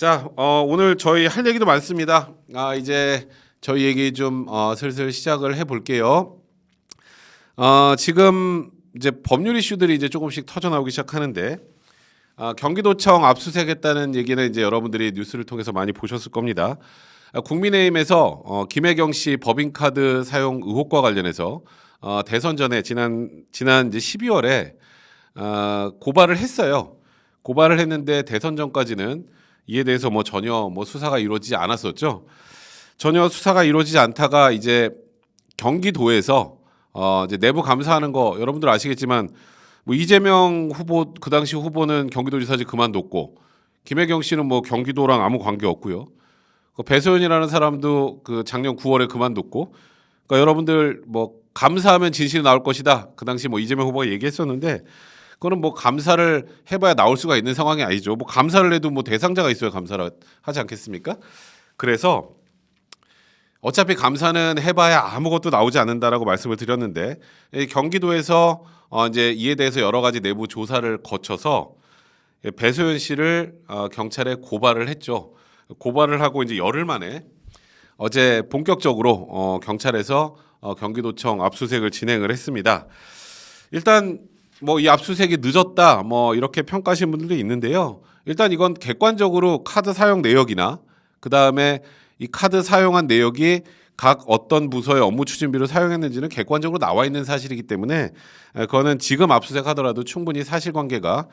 자, 오늘 저희 할 얘기도 많습니다. 이제 저희 얘기 좀 슬슬 시작을 해볼게요. 지금 이제 법률 이슈들이 이제 조금씩 터져 나오기 시작하는데, 경기도청 압수수색했다는 얘기는 이제 여러분들이 뉴스를 통해서 많이 보셨을 겁니다. 국민의힘에서 김혜경 씨 법인카드 사용 의혹과 관련해서 대선 전에 지난 이제 12월에 고발을 했어요. 고발을 했는데 대선 전까지는 이에 대해서 전혀 수사가 이루어지지 않았었죠. 전혀 수사가 이루어지지 않다가 이제 경기도에서 이제 내부 감사하는 거 여러분들 아시겠지만 이재명 후보 그 당시 후보는 경기도지사직 그만뒀고 김혜경 씨는 경기도랑 아무 관계 없고요. 배소연이라는 사람도 그 작년 9월에 그만뒀고, 그러니까 여러분들 감사하면 진실이 나올 것이다. 그 당시 이재명 후보가 얘기했었는데. 그거는 감사를 해봐야 나올 수가 있는 상황이 아니죠. 감사를 해도 대상자가 있어야 감사를 하지 않겠습니까? 그래서 어차피 감사는 해봐야 아무것도 나오지 않는다라고 말씀을 드렸는데, 경기도에서 이제 이에 대해서 여러 가지 내부 조사를 거쳐서 배소연 씨를 경찰에 고발을 했죠. 고발을 하고 이제 열흘 만에 어제 본격적으로 경찰에서 경기도청 압수수색을 진행을 했습니다. 일단 이 압수수색이 늦었다 이렇게 평가하시는 분들도 있는데요. 일단 이건 객관적으로 카드 사용 내역이나 그 다음에 이 카드 사용한 내역이 각 어떤 부서의 업무 추진비로 사용했는지는 객관적으로 나와 있는 사실이기 때문에 그거는 지금 압수수색하더라도 충분히 사실관계가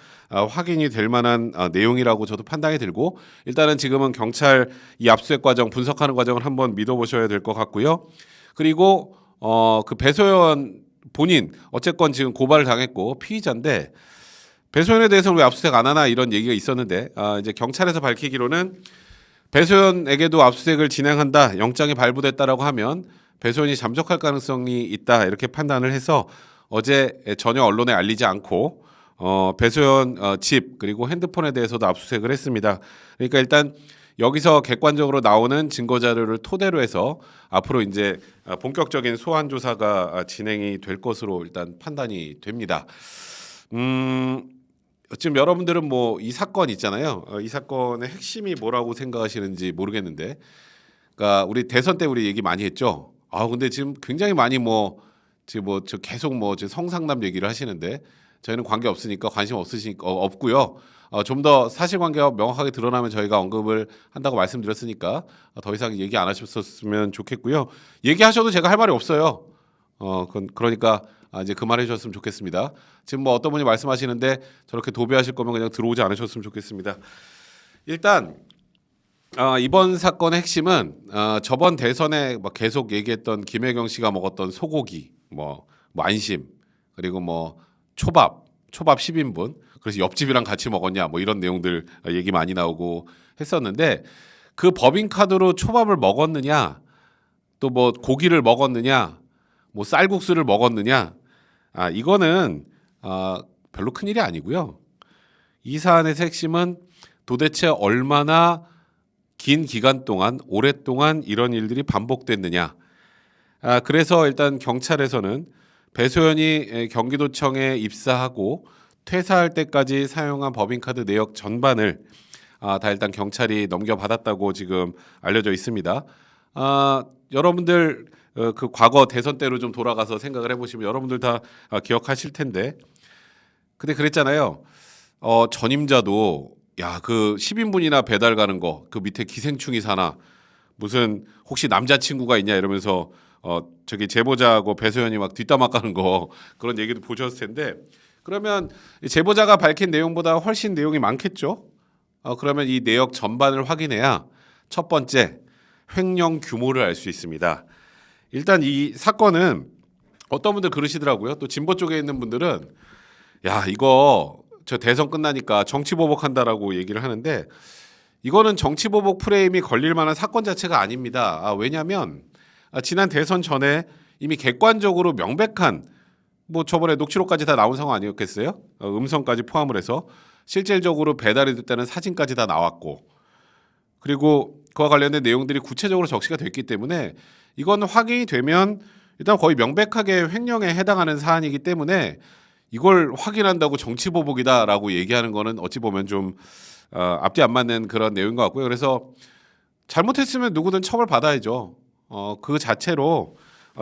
확인이 될 만한 내용이라고 저도 판단이 들고, 일단은 지금은 경찰 이 압수수색 과정 분석하는 과정을 한번 믿어보셔야 될 것 같고요. 그리고 그 배소연 본인 어쨌건 지금 고발을 당했고 피의자인데, 배소연에 대해서는 왜 압수수색 안 하나 이런 얘기가 있었는데, 이제 경찰에서 밝히기로는 배소연에게도 압수수색을 진행한다, 영장이 발부됐다라고 하면 배소연이 잠적할 가능성이 있다 이렇게 판단을 해서 어제 전혀 언론에 알리지 않고 배소연 집 그리고 핸드폰에 대해서도 압수수색을 했습니다. 그러니까 일단 여기서 객관적으로 나오는 증거 자료를 토대로 해서 앞으로 이제 본격적인 소환 조사가 진행이 될 것으로 일단 판단이 됩니다. 지금 여러분들은 이 사건 있잖아요. 이 사건의 핵심이 뭐라고 생각하시는지 모르겠는데, 그러니까 우리 대선 때 우리 얘기 많이 했죠. 근데 지금 굉장히 많이 지금 저 계속 성상남 얘기를 하시는데, 저희는 관계 없으니까 관심 없으시니까 없고요. 좀 더 사실관계가 명확하게 드러나면 저희가 언급을 한다고 말씀드렸으니까 더 이상 얘기 안 하셨으면 좋겠고요. 얘기하셔도 제가 할 말이 없어요. 그러니까 이제 그만해 주셨으면 좋겠습니다. 지금 어떤 분이 말씀하시는데 저렇게 도배하실 거면 그냥 들어오지 않으셨으면 좋겠습니다. 일단 이번 사건의 핵심은 저번 대선에 계속 얘기했던 김혜경 씨가 먹었던 소고기, 안심, 그리고 초밥 10인분, 그래서 옆집이랑 같이 먹었냐 이런 내용들 얘기 많이 나오고 했었는데, 그 법인카드로 초밥을 먹었느냐, 또 고기를 먹었느냐, 쌀국수를 먹었느냐, 이거는 별로 큰일이 아니고요. 이 사안의 핵심은 도대체 얼마나 긴 기간 동안 오랫동안 이런 일들이 반복됐느냐. 그래서 일단 경찰에서는 배소연이 경기도청에 입사하고 퇴사할 때까지 사용한 법인카드 내역 전반을 다 일단 경찰이 넘겨받았다고 지금 알려져 있습니다. 여러분들 그 과거 대선 때로 좀 돌아가서 생각을 해보시면 여러분들 다 기억하실 텐데, 근데 그랬잖아요. 전임자도 그 10인분이나 배달 가는 거 그 밑에 기생충이 사나, 무슨 혹시 남자친구가 있냐 이러면서 저기 제보자하고 배소연이 뒷담화 까는 거, 그런 얘기도 보셨을 텐데, 그러면 제보자가 밝힌 내용보다 훨씬 내용이 많겠죠. 그러면 이 내역 전반을 확인해야 첫 번째 횡령 규모를 알 수 있습니다. 일단 이 사건은 어떤 분들 그러시더라고요. 또 진보 쪽에 있는 분들은 이거 저 대선 끝나니까 정치보복한다라고 얘기를 하는데, 이거는 정치보복 프레임이 걸릴 만한 사건 자체가 아닙니다. 왜냐하면 지난 대선 전에 이미 객관적으로 명백한 저번에 녹취록까지 다 나온 상황 아니었겠어요? 음성까지 포함을 해서 실질적으로 배달이 됐다는 사진까지 다 나왔고, 그리고 그와 관련된 내용들이 구체적으로 적시가 됐기 때문에 이건 확인이 되면 일단 거의 명백하게 횡령에 해당하는 사안이기 때문에 이걸 확인한다고 정치보복이다라고 얘기하는 거는 어찌 보면 좀 앞뒤 안 맞는 그런 내용인 것 같고요. 그래서 잘못했으면 누구든 처벌받아야죠. 그 자체로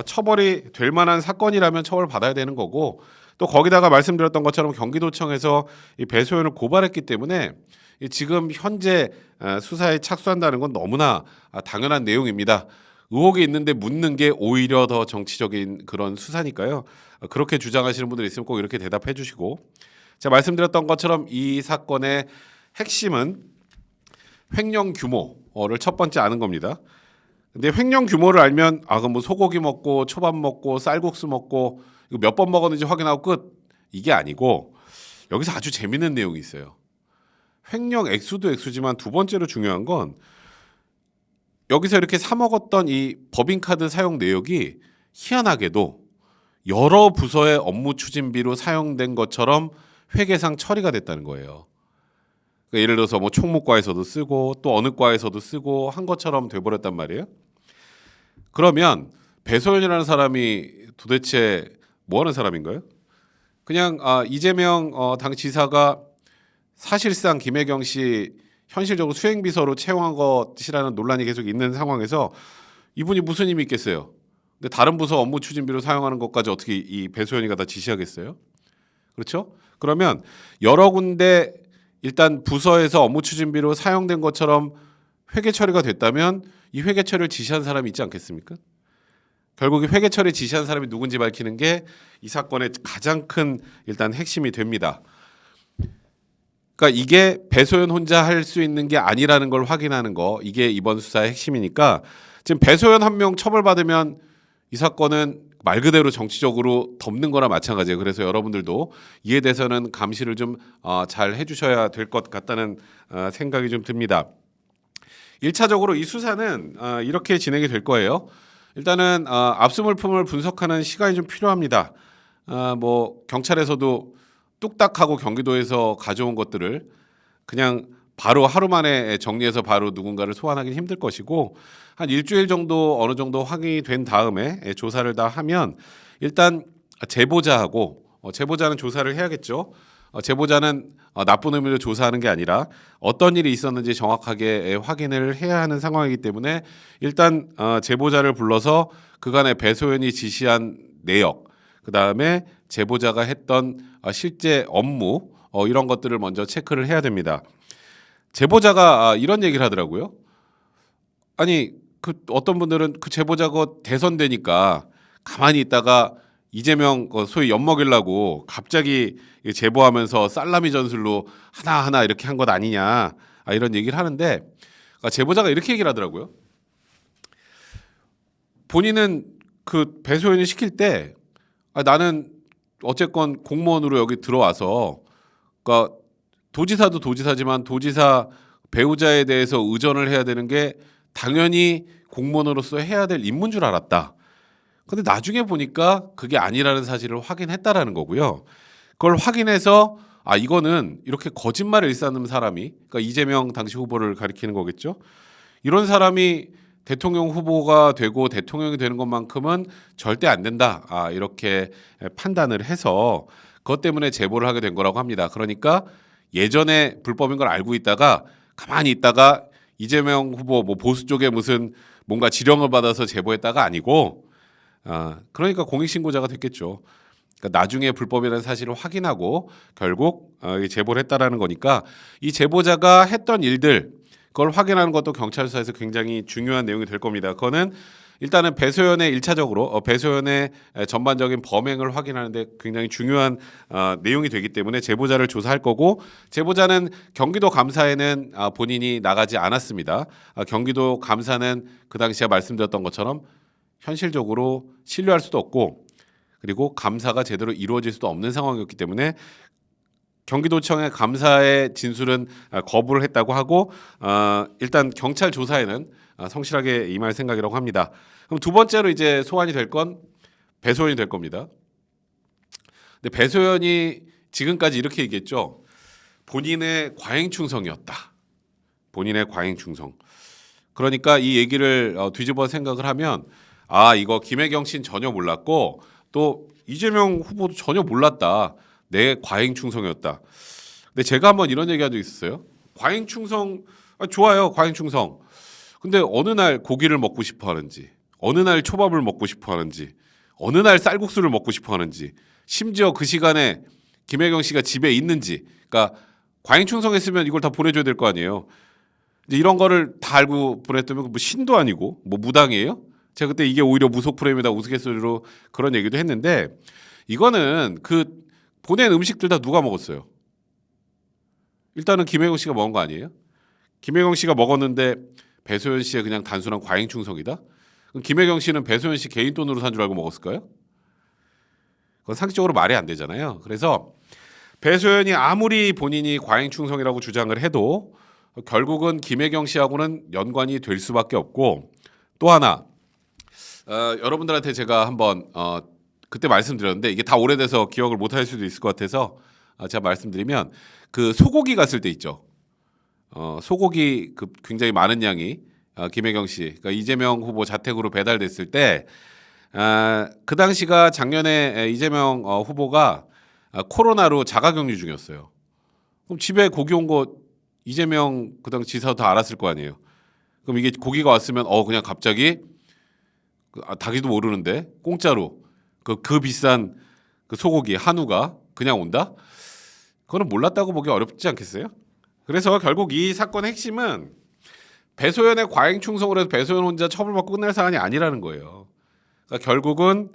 처벌이 될 만한 사건이라면 처벌받아야 되는 거고 또 거기다가 말씀드렸던 것처럼 경기도청에서 이 배소연을 고발했기 때문에 지금 현재 수사에 착수한다는 건 너무나 당연한 내용입니다. 의혹이 있는데 묻는 게 오히려 더 정치적인 그런 수사니까요. 그렇게 주장하시는 분들이 있으면 꼭 이렇게 대답해 주시고 제가 말씀드렸던 것처럼 이 사건의 핵심은 횡령 규모를 첫 번째 아는 겁니다. 근데 횡령 규모를 알면 그럼 뭐 소고기 먹고 초밥 먹고 쌀국수 먹고 이거 몇 번 먹었는지 확인하고 끝 이게 아니고 여기서 아주 재밌는 내용이 있어요. 횡령 액수도 액수지만 두 번째로 중요한 건 여기서 이렇게 사 먹었던 이 법인카드 사용 내역이 희한하게도 여러 부서의 업무 추진비로 사용된 것처럼 회계상 처리가 됐다는 거예요. 그러니까 예를 들어서 뭐 총무과에서도 쓰고 또 어느 과에서도 쓰고 한 것처럼 돼버렸단 말이에요. 그러면 배소연이라는 사람이 도대체 뭐 하는 사람인가요? 그냥 이재명 당 지사가 사실상 김혜경 씨 현실적으로 수행비서로 채용한 것이라는 논란이 계속 있는 상황에서 이분이 무슨 힘이 있겠어요? 근데 다른 부서 업무 추진비로 사용하는 것까지 어떻게 이 배소연이가 다 지시하겠어요? 그렇죠? 그러면 여러 군데 일단 부서에서 업무 추진비로 사용된 것처럼 회계 처리가 됐다면 이 회계 처리를 지시한 사람이 있지 않겠습니까? 결국 회계 처리 지시한 사람이 누군지 밝히는 게 이 사건의 가장 큰 일단 핵심이 됩니다. 그러니까 이게 배소연 혼자 할 수 있는 게 아니라는 걸 확인하는 거 이게 이번 수사의 핵심이니까 지금 배소연 한 명 처벌받으면 이 사건은 말 그대로 정치적으로 덮는 거나 마찬가지예요. 그래서 여러분들도 이에 대해서는 감시를 좀 잘 해주셔야 될 것 같다는 생각이 좀 듭니다. 1차적으로 이 수사는 이렇게 진행이 될 거예요. 일단은 압수물품을 분석하는 시간이 좀 필요합니다. 뭐 경찰에서도 뚝딱하고 경기도에서 가져온 것들을 그냥 바로 하루 만에 정리해서 바로 누군가를 소환하기는 힘들 것이고 한 일주일 정도 어느 정도 확인이 된 다음에 조사를 다 하면 일단 제보자하고 제보자는 조사를 해야겠죠. 제보자는 나쁜 의미로 조사하는 게 아니라 어떤 일이 있었는지 정확하게 확인을 해야 하는 상황이기 때문에 일단 제보자를 불러서 그간의 배소연이 지시한 내역 그다음에 제보자가 했던 실제 업무 이런 것들을 먼저 체크를 해야 됩니다. 제보자가 이런 얘기를 하더라고요. 아니 그 어떤 분들은 그 제보자가 대선되니까 가만히 있다가 이재명 소위 엿먹이려고 갑자기 제보하면서 살라미 전술로 하나하나 이렇게 한 것 아니냐 이런 얘기를 하는데 제보자가 이렇게 얘기를 하더라고요. 본인은 그 배소연이 시킬 때 나는 어쨌건 공무원으로 여기 들어와서 그러니까 도지사도 도지사지만 도지사 배우자에 대해서 의전을 해야 되는 게 당연히 공무원으로서 해야 될 임무인 줄 알았다. 근데 나중에 보니까 그게 아니라는 사실을 확인했다라는 거고요. 그걸 확인해서 이거는 이렇게 거짓말을 일삼는 사람이 그러니까 이재명 당시 후보를 가리키는 거겠죠. 이런 사람이 대통령 후보가 되고 대통령이 되는 것만큼은 절대 안 된다. 이렇게 판단을 해서 그것 때문에 제보를 하게 된 거라고 합니다. 그러니까 예전에 불법인 걸 알고 있다가 가만히 있다가 이재명 후보 뭐 보수 쪽에 무슨 뭔가 지령을 받아서 제보했다가 아니고 그러니까 공익신고자가 됐겠죠. 그러니까 나중에 불법이라는 사실을 확인하고 결국 제보를 했다라는 거니까 이 제보자가 했던 일들 그걸 확인하는 것도 경찰 수사에서 굉장히 중요한 내용이 될 겁니다. 그거는 일단은 배소연의 1차적으로 배소연의 전반적인 범행을 확인하는데 굉장히 중요한 내용이 되기 때문에 제보자를 조사할 거고 제보자는 경기도 감사에는 본인이 나가지 않았습니다. 경기도 감사는 그 당시 제가 말씀드렸던 것처럼 현실적으로 신뢰할 수도 없고 그리고 감사가 제대로 이루어질 수도 없는 상황이었기 때문에 경기도청의 감사의 진술은 거부를 했다고 하고 일단 경찰 조사에는 성실하게 임할 생각이라고 합니다. 그럼 두 번째로 이제 소환이 될 건 배소연이 될 겁니다. 근데 배소연이 지금까지 이렇게 얘기했죠. 본인의 과잉충성이었다. 본인의 과잉충성. 그러니까 이 얘기를 뒤집어 생각을 하면 이거 김혜경 씨는 전혀 몰랐고 또 이재명 후보도 전혀 몰랐다. 내 과잉충성이었다. 근데 제가 한번 이런 얘기한 적 있었어요. 과잉 충성 좋아요. 과잉 충성. 근데 어느 날 고기를 먹고 싶어 하는지, 어느 날 초밥을 먹고 싶어 하는지, 어느 날 쌀국수를 먹고 싶어 하는지, 심지어 그 시간에 김혜경 씨가 집에 있는지, 그러니까 과잉 충성했으면 이걸 다 보내줘야 될 거 아니에요. 이제 이런 거를 다 알고 보냈다면 뭐 신도 아니고 뭐 무당이에요? 제가 그때 이게 오히려 무속 프레임이다 우스갯소리로 그런 얘기도 했는데 이거는 그 보낸 음식들 다 누가 먹었어요? 일단은 김혜경 씨가 먹은 거 아니에요? 김혜경 씨가 먹었는데 배소연 씨의 그냥 단순한 과잉 충성이다? 그럼 김혜경 씨는 배소연 씨 개인 돈으로 산 줄 알고 먹었을까요? 그건 상식적으로 말이 안 되잖아요. 그래서 배소연이 아무리 본인이 과잉 충성이라고 주장을 해도 결국은 김혜경 씨하고는 연관이 될 수밖에 없고 또 하나 여러분들한테 제가 한번 그때 말씀드렸는데 이게 다 오래돼서 기억을 못할 수도 있을 것 같아서 제가 말씀드리면 그 소고기 갔을 때 있죠. 소고기 그 굉장히 많은 양이 김혜경 씨, 그러니까 이재명 후보 자택으로 배달됐을 때 그 당시가 작년에 이재명 후보가 코로나로 자가격리 중이었어요. 그럼 집에 고기 온 거 이재명 그 당시 지사 다 알았을 거 아니에요. 그럼 이게 고기가 왔으면 그냥 갑자기 닭이도 모르는데 공짜로 그 비싼 그 소고기 한우가 그냥 온다? 그거는 몰랐다고 보기 어렵지 않겠어요? 그래서 결국 이 사건의 핵심은 배소연의 과잉 충성을 해서 배소연 혼자 처벌받고 끝날 사안이 아니라는 거예요. 그러니까 결국은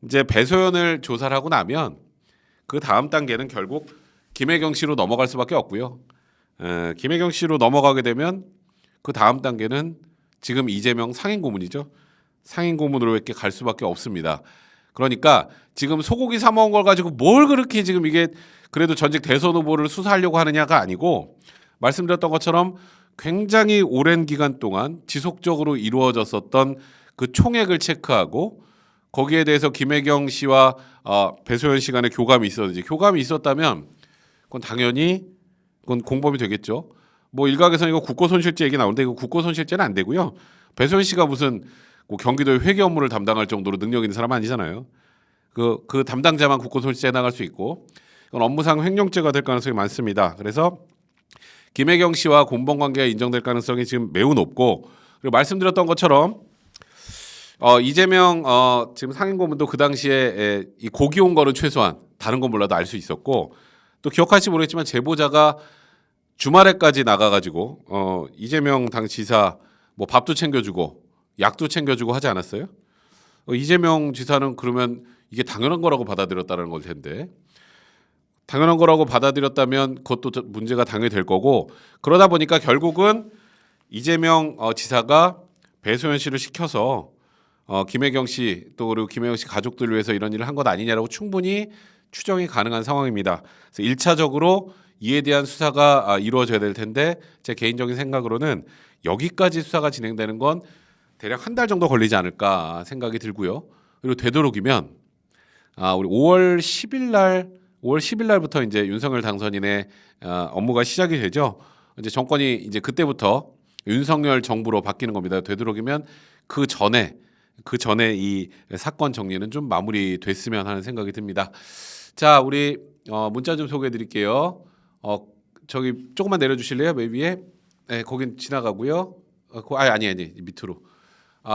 이제 배소연을 조사를 하고 나면 그 다음 단계는 결국 김혜경 씨로 넘어갈 수밖에 없고요. 김혜경 씨로 넘어가게 되면 그 다음 단계는 지금 이재명 상임 고문이죠. 상임 고문으로 이렇게 갈 수밖에 없습니다. 그러니까 지금 소고기 사 먹은 걸 가지고 뭘 그렇게 지금 이게 그래도 전직 대선 후보를 수사하려고 하느냐가 아니고 말씀드렸던 것처럼 굉장히 오랜 기간 동안 지속적으로 이루어졌었던 그 총액을 체크하고 거기에 대해서 김혜경 씨와 배소연 씨 간에 교감이 있었는지 교감이 있었다면 그건 당연히 그건 공범이 되겠죠. 뭐 일각에서는 이거 국고손실죄 얘기 나오는데 이거 국고손실죄는 안 되고요. 배소연 씨가 무슨 뭐 경기도의 회계 업무를 담당할 정도로 능력 있는 사람 아니잖아요. 그 담당자만 국고손실죄 나갈 수 있고 이건 업무상 횡령죄가 될 가능성이 많습니다. 그래서 김혜경 씨와 공범 관계가 인정될 가능성이 지금 매우 높고 그리고 말씀드렸던 것처럼 이재명 지금 상임고문도 그 당시에 이 고기 온 거는 최소한 다른 건 몰라도 알 수 있었고 또 기억할지 모르겠지만 제보자가 주말에까지 나가가지고 이재명 당 지사 뭐 밥도 챙겨주고 약도 챙겨주고 하지 않았어요? 이재명 지사는 그러면 이게 당연한 거라고 받아들였다는 걸 텐데 당연한 거라고 받아들였다면 그것도 문제가 당연히 될 거고 그러다 보니까 결국은 이재명 지사가 배소연 씨를 시켜서 김혜경 씨 또 그리고 김혜경 씨 가족들을 위해서 이런 일을 한 것 아니냐라고 충분히 추정이 가능한 상황입니다. 그래서 1차적으로 이에 대한 수사가 이루어져야 될 텐데 제 개인적인 생각으로는 여기까지 수사가 진행되는 건 대략 한 달 정도 걸리지 않을까 생각이 들고요. 그리고 되도록이면 우리 5월 10일 날부터 이제 윤석열 당선인의 업무가 시작이 되죠. 이제 정권이 이제 그때부터 윤석열 정부로 바뀌는 겁니다. 되도록이면 그 전에 이 사건 정리는 좀 마무리됐으면 하는 생각이 듭니다. 자, 우리 문자 좀 소개해드릴게요. 저기 조금만 내려주실래요? 맨 위에. 네, 거긴 지나가고요. 아니 밑으로.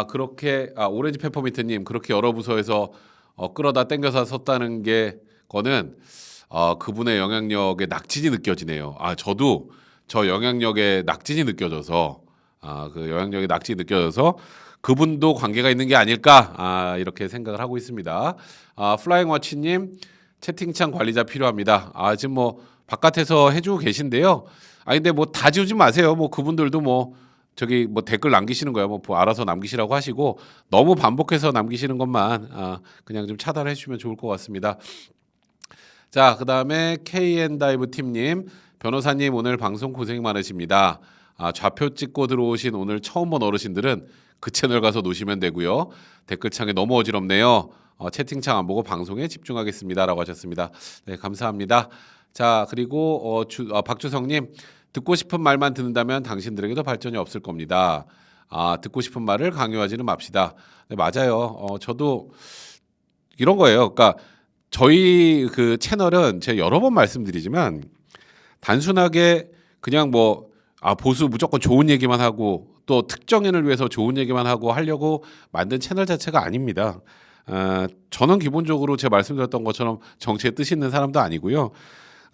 그렇게 오렌지 페퍼민트님 그렇게 여러 부서에서 끌어다 땡겨서 섰다는 거는 그분의 영향력의 낙진이 느껴지네요. 저도 저 영향력의 낙진이 느껴져서 그 영향력의 낙진이 느껴져서 그분도 관계가 있는 게 아닐까 이렇게 생각을 하고 있습니다. 플라잉 워치님 채팅창 관리자 필요합니다. 지금 뭐 바깥에서 해주고 계신데요. 근데 뭐 다 지우지 마세요. 뭐 그분들도 뭐 저기 뭐 댓글 남기시는 거야. 뭐 알아서 남기시라고 하시고 너무 반복해서 남기시는 것만 그냥 좀 차단해 주시면 좋을 것 같습니다. 자, 그다음에 KN 다이브 팀님 변호사님 오늘 방송 고생 많으십니다. 좌표 찍고 들어오신 오늘 처음 본 어르신들은 그 채널 가서 놓으시면 되고요. 댓글창에 너무 어지럽네요. 채팅창 안 보고 방송에 집중하겠습니다라고 하셨습니다. 네, 감사합니다. 자, 그리고 박주성님 듣고 싶은 말만 듣는다면 당신들에게도 발전이 없을 겁니다. 듣고 싶은 말을 강요하지는 맙시다. 네, 맞아요. 저도 이런 거예요. 그러니까 저희 그 채널은 제가 여러 번 말씀드리지만 단순하게 그냥 뭐 보수 무조건 좋은 얘기만 하고 또 특정인을 위해서 좋은 얘기만 하고 하려고 만든 채널 자체가 아닙니다. 저는 기본적으로 제가 말씀드렸던 것처럼 정치에 뜻 있는 사람도 아니고요.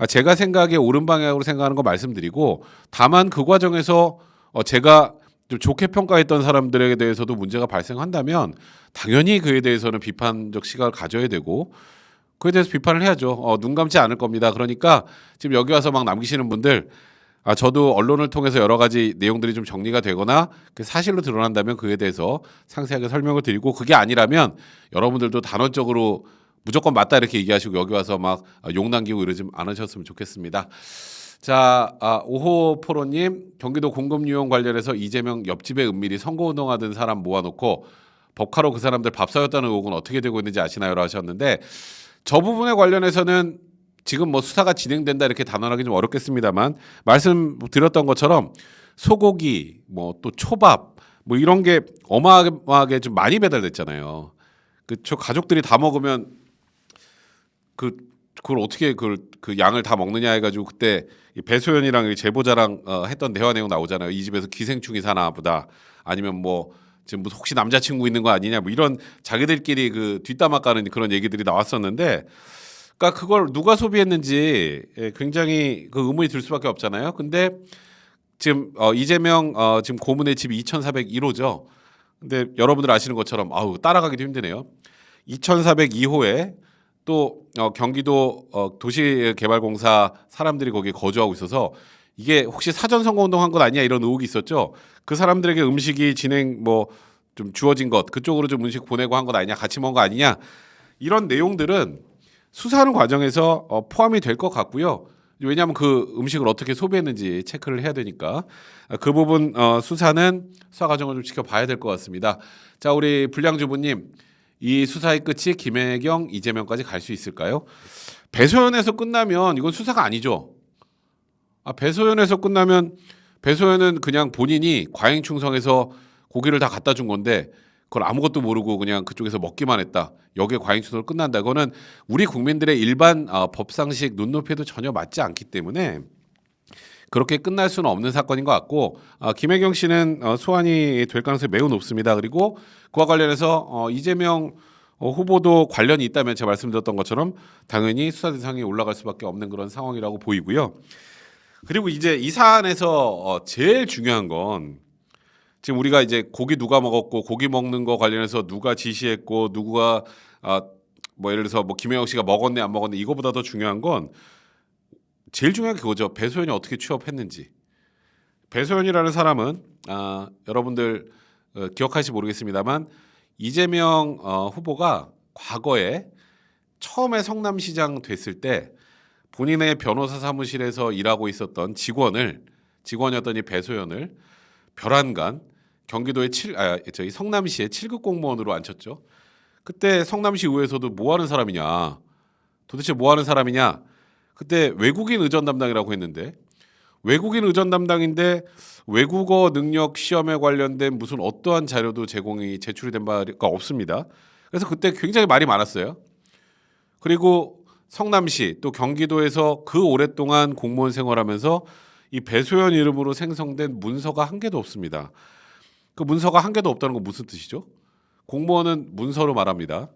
제가 생각에 옳은 방향으로 생각하는 거 말씀드리고 다만 그 과정에서 제가 좀 좋게 평가했던 사람들에 대해서도 문제가 발생한다면 당연히 그에 대해서는 비판적 시각을 가져야 되고 그에 대해서 비판을 해야죠. 눈 감지 않을 겁니다. 그러니까 지금 여기 와서 막 남기시는 분들 저도 언론을 통해서 여러 가지 내용들이 좀 정리가 되거나 그 사실로 드러난다면 그에 대해서 상세하게 설명을 드리고 그게 아니라면 여러분들도 단언적으로 무조건 맞다 이렇게 얘기하시고 여기 와서 막 욕 남기고 이러지 않으셨으면 좋겠습니다. 자, 5호 포로님 경기도 공급유용 관련해서 이재명 옆집에 은밀히 선거운동하던 사람 모아놓고 법카로 그 사람들 밥 사줬다는 의혹은 어떻게 되고 있는지 아시나요라고 하셨는데 저 부분에 관련해서는 지금 뭐 수사가 진행된다 이렇게 단언하기 좀 어렵겠습니다만 말씀드렸던 것처럼 소고기 뭐 또 초밥 뭐 이런 게 어마어마하게 좀 많이 배달됐잖아요. 저 가족들이 다 먹으면 그걸 어떻게 그 양을 다 먹느냐 해가지고 그때 배소연이랑 제보자랑 했던 대화 내용 나오잖아요. 이 집에서 기생충이 사나 보다 아니면 뭐 지금 뭐 혹시 남자친구 있는 거 아니냐 뭐 이런 자기들끼리 그 뒷담화 까는 그런 얘기들이 나왔었는데 그러니까 그걸 누가 소비했는지 굉장히 그 의문이 들 수밖에 없잖아요. 근데 지금 이재명 지금 고문의 집이 2401호죠. 근데 여러분들 아시는 것처럼 따라가기도 힘드네요. 2402호에 또 경기도 도시개발공사 사람들이 거기에 거주하고 있어서 이게 혹시 사전 선거운동 한 것 아니야 이런 의혹이 있었죠. 그 사람들에게 음식이 진행 뭐 좀 주어진 것 그쪽으로 좀 음식 보내고 한 것 아니냐 같이 먹은 거 아니냐 이런 내용들은 수사하는 과정에서 포함이 될 것 같고요. 왜냐하면 그 음식을 어떻게 소비했는지 체크를 해야 되니까 그 부분 수사는 수사 과정을 좀 지켜봐야 될 것 같습니다. 자, 우리 불량주부님 이 수사의 끝이 김혜경, 이재명까지 갈 수 있을까요? 배소연에서 끝나면 이건 수사가 아니죠. 배소연에서 끝나면 배소연은 그냥 본인이 과잉충성해서 고기를 다 갖다 준 건데 그걸 아무것도 모르고 그냥 그쪽에서 먹기만 했다. 여기에 과잉충성으로 끝난다. 그거는 우리 국민들의 일반 법상식 눈높이에도 전혀 맞지 않기 때문에 그렇게 끝날 수는 없는 사건인 것 같고 김혜경 씨는 소환이 될 가능성이 매우 높습니다. 그리고 그와 관련해서 이재명 후보도 관련이 있다면 제가 말씀드렸던 것처럼 당연히 수사 대상에 올라갈 수밖에 없는 그런 상황이라고 보이고요. 그리고 이제 이 사안에서 제일 중요한 건 지금 우리가 이제 고기 누가 먹었고 고기 먹는 거 관련해서 누가 지시했고 누가 뭐 예를 들어서 뭐 김혜영 씨가 먹었네 안 먹었네 이거보다 더 중요한 건 제일 중요한 게 그거죠. 배소연이 어떻게 취업했는지. 배소연이라는 사람은 여러분들 기억하실지 모르겠습니다만 이재명 후보가 과거에 처음에 성남시장 됐을 때 본인의 변호사 사무실에서 일하고 있었던 직원이었던 이 배소연을 별안간 경기도의 저희 성남시의 7급 공무원으로 앉혔죠. 그때 성남시 의회에서도 뭐 하는 사람이냐. 도대체 뭐 하는 사람이냐. 그때 외국인 의전 담당이라고 했는데 외국인 의전 담당인데 외국어 능력 시험에 관련된 무슨 어떠한 자료도 제출이 된 바가 없습니다. 그래서 그때 굉장히 말이 많았어요. 그리고 성남시 또 경기도에서 그 오랫동안 공무원 생활하면서 이 배소연 이름으로 생성된 문서가 한 개도 없습니다. 그 문서가 한 개도 없다는 건 무슨 뜻이죠? 공무원은 문서로 말합니다.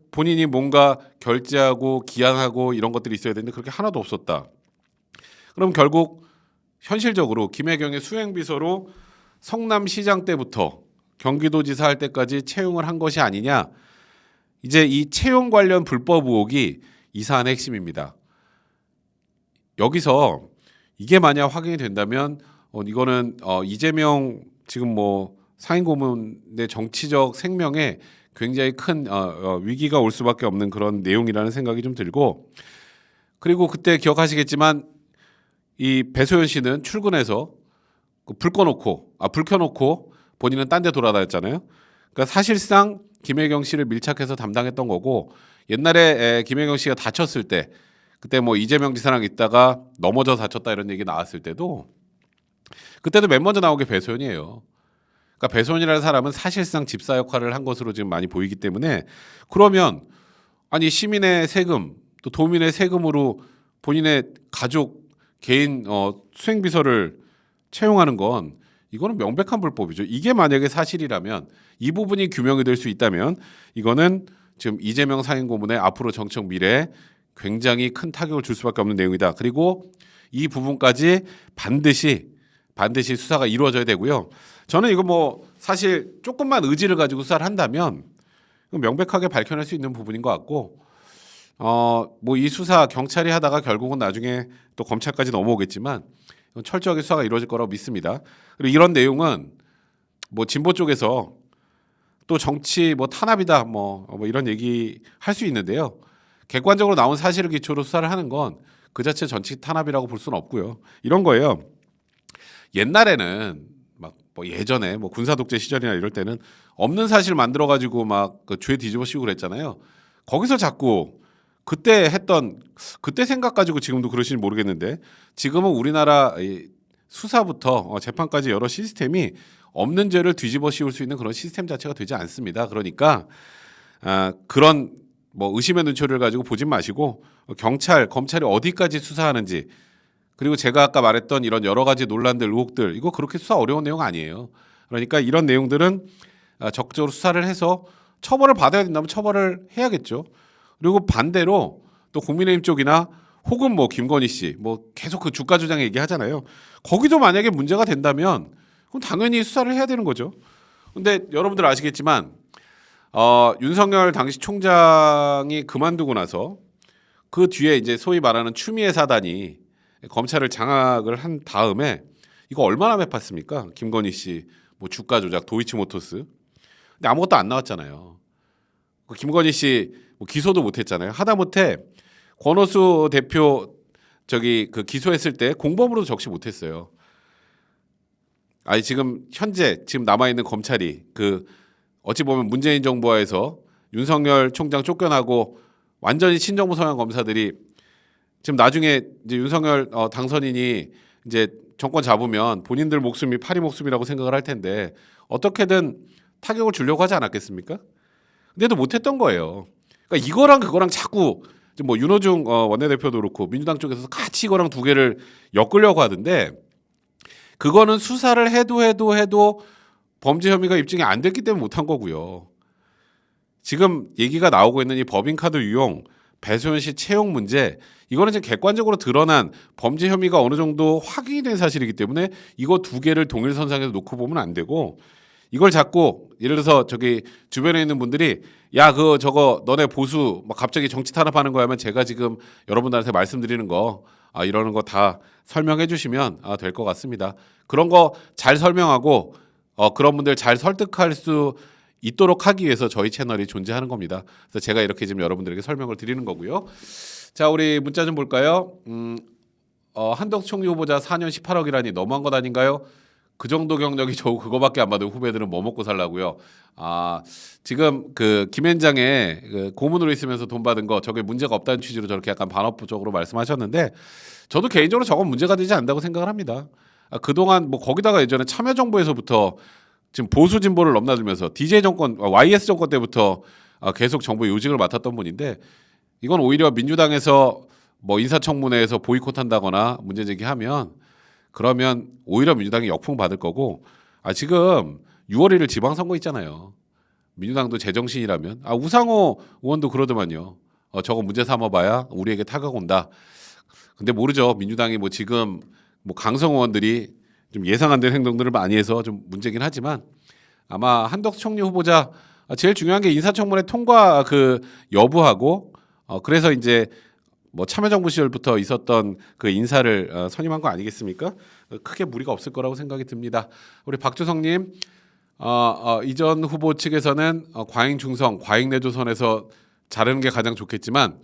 본인이 뭔가 결제하고 기한하고 이런 것들이 있어야 되는데 그렇게 하나도 없었다. 그럼 결국 현실적으로 김혜경의 수행비서로 성남시장 때부터 경기도지사 할 때까지 채용을 한 것이 아니냐. 이제 이 채용 관련 불법 의혹이 이 사안의 핵심입니다. 여기서 이게 만약 확인이 된다면 이거는 이재명 지금 뭐 상임고문의 정치적 생명에 굉장히 큰 위기가 올 수밖에 없는 그런 내용이라는 생각이 좀 들고 그리고 그때 기억하시겠지만 이 배소연 씨는 출근해서 불 켜놓고 본인은 딴 데 돌아다녔잖아요. 그러니까 사실상 김혜경 씨를 밀착해서 담당했던 거고 옛날에 김혜경 씨가 다쳤을 때 그때 뭐 이재명 지사랑 있다가 넘어져 다쳤다 이런 얘기 나왔을 때도 그때도 맨 먼저 나온 게 배소연이에요. 그러니까 배소연이라는 사람은 사실상 집사 역할을 한 것으로 지금 많이 보이기 때문에 그러면 아니 시민의 세금 또 도민의 세금으로 본인의 가족 개인 수행 비서를 채용하는 건 이거는 명백한 불법이죠. 이게 만약에 사실이라면 이 부분이 규명이 될 수 있다면 이거는 지금 이재명 상임 고문의 앞으로 정책 미래에 굉장히 큰 타격을 줄 수밖에 없는 내용이다. 그리고 이 부분까지 반드시 수사가 이루어져야 되고요. 저는 이거 뭐 사실 조금만 의지를 가지고 수사를 한다면 명백하게 밝혀낼 수 있는 부분인 것 같고 뭐 이 수사 경찰이 하다가 결국은 나중에 또 검찰까지 넘어오겠지만 철저하게 수사가 이루어질 거라고 믿습니다. 그리고 이런 내용은 뭐 진보 쪽에서 또 정치 뭐 탄압이다 뭐 이런 얘기 할 수 있는데요. 객관적으로 나온 사실을 기초로 수사를 하는 건 그 자체 정치 탄압이라고 볼 수는 없고요. 이런 거예요. 옛날에는 막 뭐 예전에 뭐 군사 독재 시절이나 이럴 때는 없는 사실 만들어 가지고 막 그 죄 뒤집어 씌우고 그랬잖아요. 거기서 자꾸 그때 생각 가지고 지금도 그러실지 모르겠는데 지금은 우리나라 수사부터 재판까지 여러 시스템이 없는 죄를 뒤집어 씌울 수 있는 그런 시스템 자체가 되지 않습니다. 그러니까 그런 뭐 의심의 눈초리를 가지고 보진 마시고 경찰, 검찰이 어디까지 수사하는지 그리고 제가 아까 말했던 이런 여러 가지 논란들, 의혹들 이거 그렇게 수사 어려운 내용 아니에요. 그러니까 이런 내용들은 적극적으로 수사를 해서 처벌을 받아야 된다면 처벌을 해야겠죠. 그리고 반대로 또 국민의힘 쪽이나 혹은 뭐 김건희 씨 뭐 계속 그 주가 조작 얘기하잖아요. 거기도 만약에 문제가 된다면 그럼 당연히 수사를 해야 되는 거죠. 근데 여러분들 아시겠지만 윤석열 당시 총장이 그만두고 나서 그 뒤에 이제 소위 말하는 추미애 사단이 검찰을 장악을 한 다음에 이거 얼마나 매팠습니까? 김건희 씨 뭐 주가 조작, 도이치모터스. 근데 아무것도 안 나왔잖아요. 김건희 씨 뭐 기소도 못했잖아요. 하다못해 권오수 대표 그 기소했을 때 공범으로도 적시 못했어요. 아니 지금 현재 남아 있는 검찰이 그 어찌 보면 문재인 정부 하에서 윤석열 총장 쫓겨나고 완전히 친정부 성향 검사들이 지금 나중에 이제 윤석열 당선인이 이제 정권 잡으면 본인들 목숨이 파리 목숨이라고 생각을 할 텐데 어떻게든 타격을 주려고 하지 않았겠습니까? 근데도 못했던 거예요. 그러니까 이거랑 그거랑 자꾸 뭐 윤호중 원내대표도 그렇고 민주당 쪽에서 같이 이거랑 두 개를 엮으려고 하던데 그거는 수사를 해도 범죄 혐의가 입증이 안 됐기 때문에 못한 거고요. 지금 얘기가 나오고 있는 이 법인카드 유용, 배소연 씨 채용 문제 이거는 지금 객관적으로 드러난 범죄 혐의가 어느 정도 확인이 된 사실이기 때문에 이거 두 개를 동일선상에서 놓고 보면 안 되고 이걸 자꾸 예를 들어서 저기 주변에 있는 분들이 야 저거 너네 보수 막 갑자기 정치 탄압하는 거 하면 제가 지금 여러분들한테 말씀드리는 거 이러는 거 다 설명해 주시면 될 것 같습니다. 그런 거 잘 설명하고 그런 분들 잘 설득할 수 있도록 하기 위해서 저희 채널이 존재하는 겁니다. 그래서 제가 이렇게 지금 여러분들에게 설명을 드리는 거고요. 자, 우리 문자 좀 볼까요? 한덕수 총리 후보자 4년 18억이라니 너무한 것 아닌가요? 그 정도 경력이 저 그거밖에 안 받은 후배들은 뭐 먹고 살라고요? 지금 그 김현장에 그 고문으로 있으면서 돈 받은 거 저게 문제가 없다는 취지로 저렇게 약간 반어법적으로 말씀하셨는데 저도 개인적으로 저건 문제가 되지 않는다고 생각을 합니다. 그동안 뭐 거기다가 예전에 참여정부에서부터 지금 보수 진보를 넘나들면서 DJ 정권, YS 정권 때부터 계속 정부 요직을 맡았던 분인데 이건 오히려 민주당에서 뭐 인사청문회에서 보이콧한다거나 문제 제기하면 그러면 오히려 민주당이 역풍 받을 거고 지금 6월 1일 지방선거 있잖아요. 민주당도 제정신이라면 우상호 의원도 그러더만요. 저거 문제 삼아봐야 우리에게 타격 온다. 근데 모르죠. 민주당이 뭐 지금 뭐 강성 의원들이 좀 예상 안 되는 행동들을 많이 해서 좀 문제긴 하지만 아마 한덕수 총리 후보자 제일 중요한 게 인사청문회 통과 그 여부하고 그래서 이제 뭐 참여정부 시절부터 있었던 그 인사를 선임한 거 아니겠습니까? 크게 무리가 없을 거라고 생각이 듭니다. 우리 박주성님 이전 후보 측에서는 과잉 중성, 과잉 내조선에서 자르는 게 가장 좋겠지만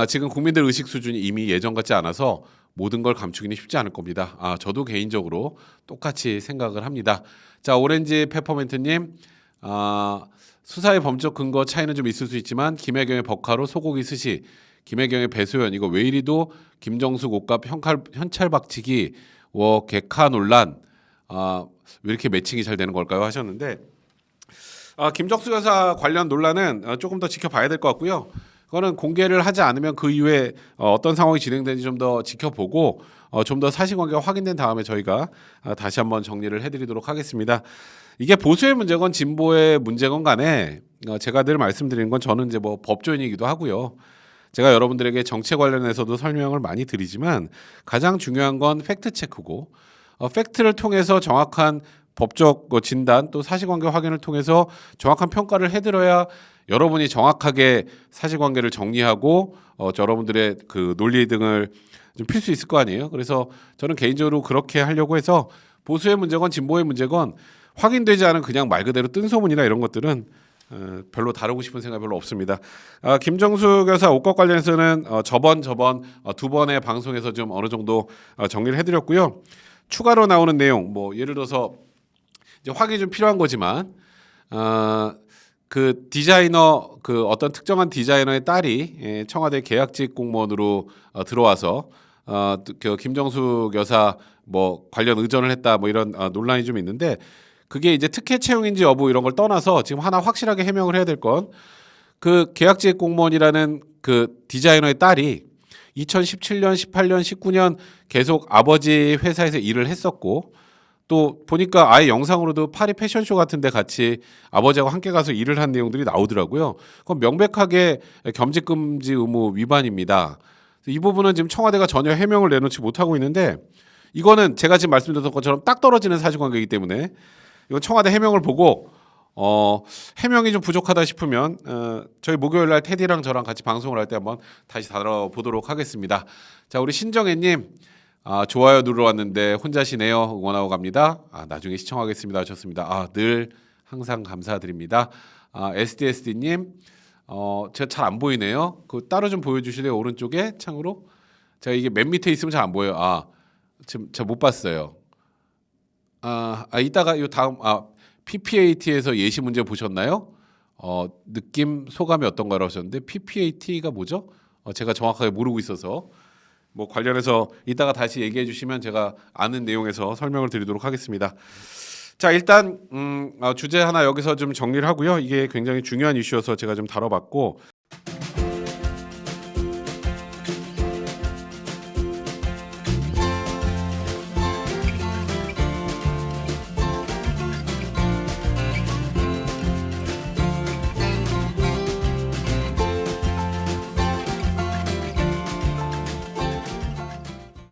지금 국민들 의식 수준이 이미 예전 같지 않아서 모든 걸 감추기는 쉽지 않을 겁니다. 저도 개인적으로 똑같이 생각을 합니다. 자, 오렌지 페퍼민트님 수사의 범죄 근거 차이는 좀 있을 수 있지만 김혜경의 버카로 소고기 스시, 김혜경의 배소연 이거 왜 이리도 김정숙 옷값 현찰 박치기 개카 논란 왜 이렇게 매칭이 잘 되는 걸까요 하셨는데 김정숙 여사 관련 논란은 조금 더 지켜봐야 될 것 같고요. 그거는 공개를 하지 않으면 그 이후에 어떤 상황이 진행되는지 좀 더 지켜보고 좀 더 사실관계가 확인된 다음에 저희가 다시 한번 정리를 해드리도록 하겠습니다. 이게 보수의 문제건 진보의 문제건 간에 제가 늘 말씀드리는 건 저는 이제 뭐 법조인이기도 하고요. 제가 여러분들에게 정책 관련해서도 설명을 많이 드리지만 가장 중요한 건 팩트 체크고 팩트를 통해서 정확한 법적 진단 또 사실관계 확인을 통해서 정확한 평가를 해드려야 여러분이 정확하게 사실관계를 정리하고 여러분들의 그 논리 등을 좀 필 수 있을 거 아니에요. 그래서 저는 개인적으로 그렇게 하려고 해서 보수의 문제건 진보의 문제건 확인되지 않은 그냥 말 그대로 뜬 소문이나 이런 것들은 별로 다루고 싶은 생각이 별로 없습니다. 김정숙 여사 옷값 관련해서는 저번 두 번의 방송에서 좀 어느 정도 정리를 해드렸고요. 추가로 나오는 내용 뭐 예를 들어서 이제 확인이 좀 필요한 거지만 그 디자이너 그 어떤 특정한 디자이너의 딸이 청와대 계약직 공무원으로 들어와서 그 김정숙 여사 뭐 관련 의전을 했다 뭐 이런 논란이 좀 있는데 그게 이제 특혜 채용인지 여부 이런 걸 떠나서 지금 하나 확실하게 해명을 해야 될 건 그 계약직 공무원이라는 그 디자이너의 딸이 2017년, 18년, 19년 계속 아버지 회사에서 일을 했었고 또 보니까 아예 영상으로도 파리 패션쇼 같은데 같이 아버지하고 함께 가서 일을 한 내용들이 나오더라고요. 그건 명백하게 겸직 금지 의무 위반입니다. 이 부분은 지금 청와대가 전혀 해명을 내놓지 못하고 있는데 이거는 제가 지금 말씀드렸던 것처럼 딱 떨어지는 사실관계이기 때문에 이건 청와대 해명을 보고 해명이 좀 부족하다 싶으면 저희 목요일 날 테디랑 저랑 같이 방송을 할 때 한번 다시 다뤄보도록 하겠습니다. 자, 우리 신정혜님 좋아요 누르러 왔는데 혼자시네요. 응원하고 갑니다. 나중에 시청하겠습니다 하셨습니다. 늘 항상 감사드립니다. SDSD님 제가 잘 안 보이네요. 그 따로 좀 보여주실래요? 오른쪽에 창으로 제가 이게 맨 밑에 있으면 잘 안 보여요. 지금 제가 못 봤어요. 이따가 이 다음 PPAT에서 예시 문제 보셨나요? 느낌 소감이 어떤가요 하셨는데 PPAT가 뭐죠? 제가 정확하게 모르고 있어서 뭐 관련해서 이따가 다시 얘기해 주시면 제가 아는 내용에서 설명을 드리도록 하겠습니다. 자, 일단 주제 하나 여기서 좀 정리를 하고요. 이게 굉장히 중요한 이슈여서 제가 좀 다뤄봤고